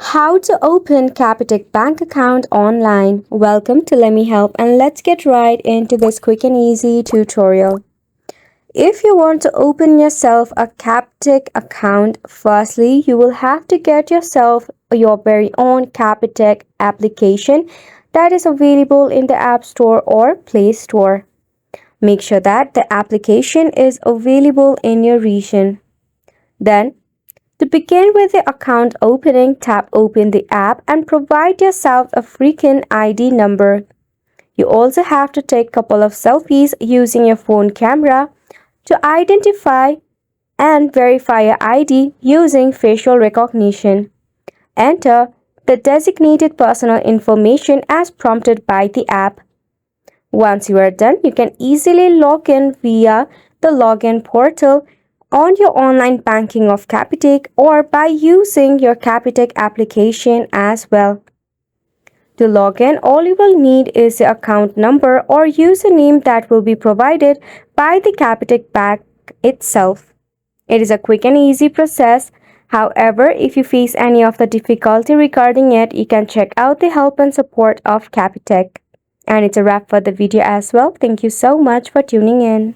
How to open Capitec Bank account online. Welcome to Let Me Help, and let's get right into this quick and easy tutorial. If you want to open yourself a Capitec account, firstly you will have to get yourself your very own Capitec application that is available in the App Store or Play Store. Make sure that the application is available in your region. Then to begin with the account opening, tap Open the app and provide yourself a freaking ID number. You also have to take a couple of selfies using your phone camera to identify and verify your ID using facial recognition. Enter the designated personal information as prompted by the app. Once you are done, you can easily log in via the login portal on your online banking of Capitec or by using your Capitec application as well. To log in, all you will need is the account number or username that will be provided by the Capitec Bank itself. It is a quick and easy process. However, if you face any of the difficulty regarding it, you can check out the help and support of Capitec. And it's a wrap for the video as well. Thank you so much for tuning in.